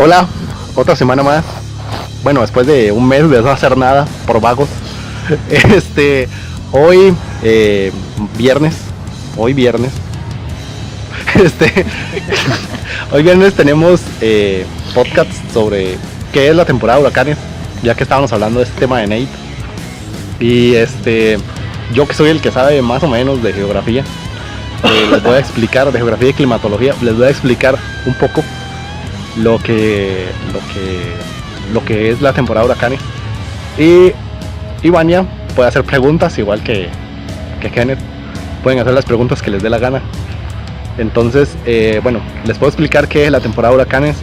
Hola, otra semana más. Bueno, después de un mes de no hacer nada por vagos. Hoy viernes. Hoy viernes. Hoy viernes tenemos podcast sobre qué es la temporada de huracanes, ya que estábamos hablando de este tema de Nate. Y yo que soy el que sabe más o menos de geografía, les voy a explicar, de geografía y climatología, les voy a explicar un poco lo que es la temporada de huracanes. Y Ivania puede hacer preguntas igual que Kenneth. Pueden hacer las preguntas que les dé la gana. Entonces, bueno, les puedo explicar que la temporada de huracanes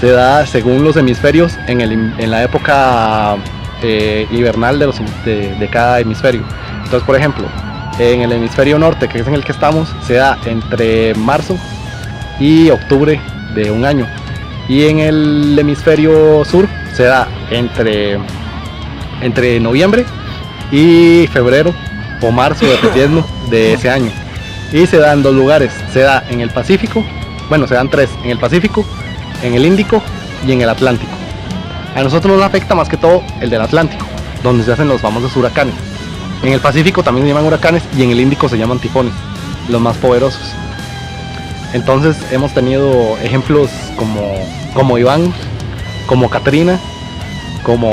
se da según los hemisferios en la época hibernal de cada hemisferio. Entonces, por ejemplo, en el hemisferio norte, que es en el que estamos, se da entre marzo y octubre de un año. Y en el hemisferio sur se da entre noviembre y febrero o marzo, dependiendo de ese año. Y se da en dos lugares, se da en el Pacífico, bueno, se dan tres, en el Pacífico, en el Índico y en el Atlántico. A nosotros nos afecta más que todo el del Atlántico, donde se hacen los famosos huracanes. En el Pacífico también se llaman huracanes y en el Índico se llaman tifones, los más poderosos. Entonces hemos tenido ejemplos como Iván, como Katrina, como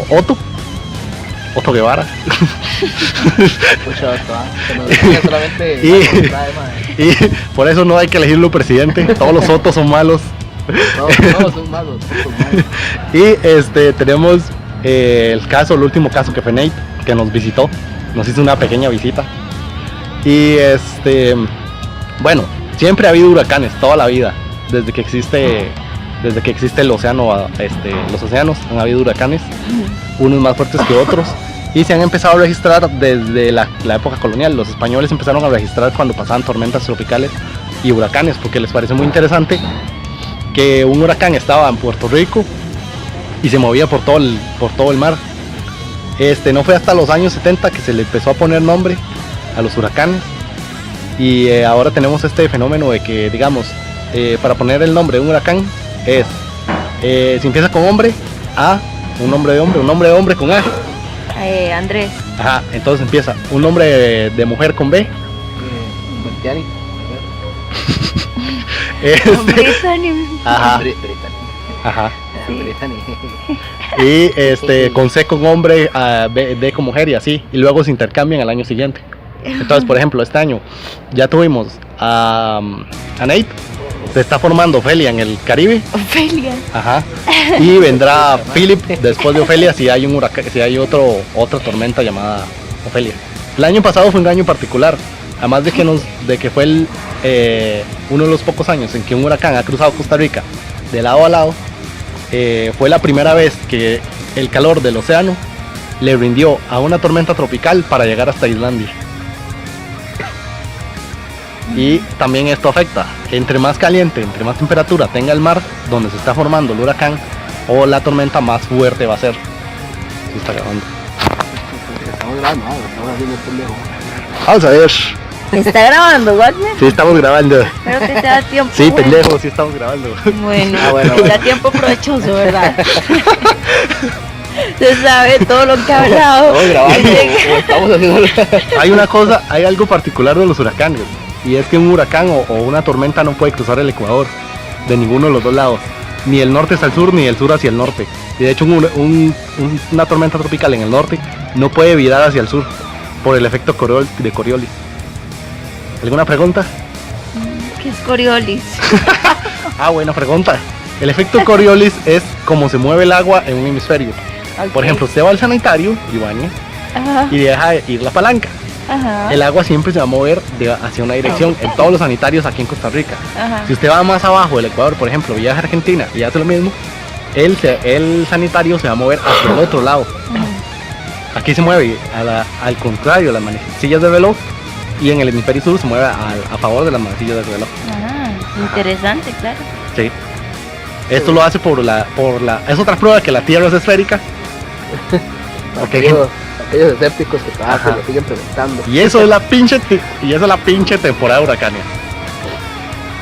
Otto Guevara. Y por eso no hay que elegirlo presidente, todos los Ottos son malos. Todos son malos. Y tenemos el último caso que fue Nate, que nos visitó, nos hizo una pequeña visita. Y bueno, siempre ha habido huracanes, toda la vida, desde que existe el océano, los océanos han habido huracanes, unos más fuertes que otros, y se han empezado a registrar desde la época colonial. Los españoles empezaron a registrar cuando pasaban tormentas tropicales y huracanes, porque les pareció muy interesante que un huracán estaba en Puerto Rico y se movía por todo el mar. No fue hasta los años 70 que se le empezó a poner nombre a los huracanes, y ahora tenemos este fenómeno de que, digamos, para poner el nombre de un huracán es, si empieza con hombre, A, un nombre de hombre con A. Andrés. Ajá, entonces empieza un nombre de mujer con B. Brittany. Ajá. Ajá. Sí. Y con C con hombre, D con mujer y así, y luego se intercambian al año siguiente. Entonces, por ejemplo, este año ya tuvimos a Nate, se está formando Ofelia en el Caribe. Ofelia. Ajá. Y vendrá Philip después de Ofelia si hay un huracán, si hay otra tormenta llamada Ofelia. El año pasado fue un año particular, además de que fue uno de los pocos años en que un huracán ha cruzado Costa Rica de lado a lado. Fue la primera vez que el calor del océano le rindió a una tormenta tropical para llegar hasta Islandia. Y también esto afecta, entre más caliente, entre más temperatura tenga el mar donde se está formando el huracán o la tormenta, más fuerte va a ser. Se está grabando. Estamos grabando, estamos haciendo el pendejo. Vamos a ver. ¿Está grabando, Wagner? Sí, estamos grabando. Pero que te da tiempo. Sí, bueno. pendejo, sí estamos grabando. Bueno, bueno. te da tiempo provechoso, ¿verdad? Se sabe todo lo que ha hablado. Estamos grabando, estamos haciendo. Hay algo particular de los huracanes, y es que un huracán o una tormenta no puede cruzar el Ecuador de ninguno de los dos lados, ni el norte hacia el sur ni el sur hacia el norte. Y de hecho una tormenta tropical en el norte no puede virar hacia el sur por el efecto de Coriolis. ¿Alguna pregunta? ¿Qué es Coriolis? Buena pregunta. El efecto Coriolis es como se mueve el agua en un hemisferio. Okay. Por ejemplo, usted va al sanitario y baña y deja ir la palanca. Ajá. El agua siempre se va a mover hacia una dirección en todos los sanitarios aquí en Costa Rica. Ajá. Si usted va más abajo del Ecuador, por ejemplo, viaja a Argentina y hace lo mismo, el sanitario se va a mover hacia el otro lado. Aquí se mueve al contrario, las manecillas del reloj, y en el hemisferio sur se mueve a favor de las manecillas del reloj. Interesante, claro. Sí. Esto lo hace es otra prueba que la Tierra es esférica. Aquellos escépticos que lo siguen preguntando. Y eso es la pinche temporada de huracanes.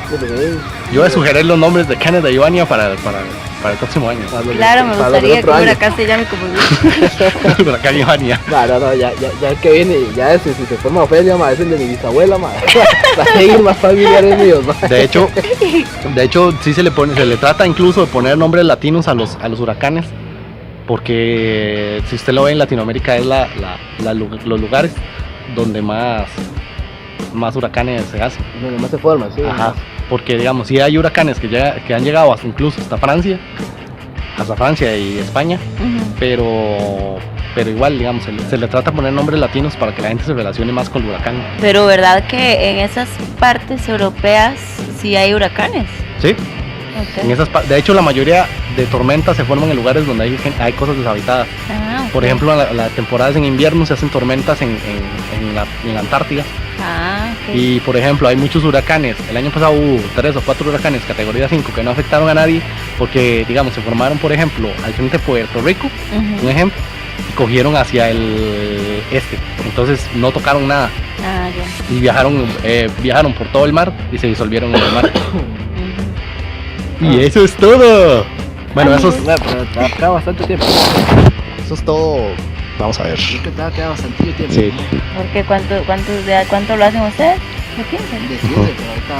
Sí. Yo voy a sugerir los nombres de Kenneth de Ivania para el próximo año. Claro, me Para los gustaría del que otro un año. huracán se llame como El huracán Ivania. No, ya el que viene, ya ese, si se forma Ofelia, ma, es el de mi bisabuela, ma. Va a seguir más familiares míos, ma. De hecho, sí se le trata incluso de poner nombres latinos a los huracanes, porque si usted lo ve en Latinoamérica es los lugares donde más huracanes se hacen. Donde más se forma, sí. Ajá, porque digamos, si hay huracanes que han llegado incluso hasta Francia y España, pero igual, digamos, se le trata de poner nombres latinos para que la gente se relacione más con el huracán. Pero ¿verdad que en esas partes europeas sí hay huracanes? Sí, Okay. en de hecho la mayoría de tormentas se forman en lugares donde hay cosas deshabitadas. Ah, ok. Por ejemplo, las temporadas en invierno se hacen tormentas en la Antártida. Ah, ok. Y por ejemplo, hay muchos huracanes. El año pasado hubo 3 o 4 huracanes categoría 5 que no afectaron a nadie porque, digamos, se formaron, por ejemplo, al frente de Puerto Rico, un ejemplo, y cogieron hacia el este. Entonces no tocaron nada Ah, ya. y viajaron por todo el mar y se disolvieron en el mar. Y eso es todo. Bueno, Ay, eso es Bueno, pero te va a quedar bastante tiempo. todo. Vamos a ver. Es que te va a quedar bastante tiempo. Sí. ¿Por qué? ¿Cuánto lo hacen ustedes? ¿Qué piensan? De 15, pero ahorita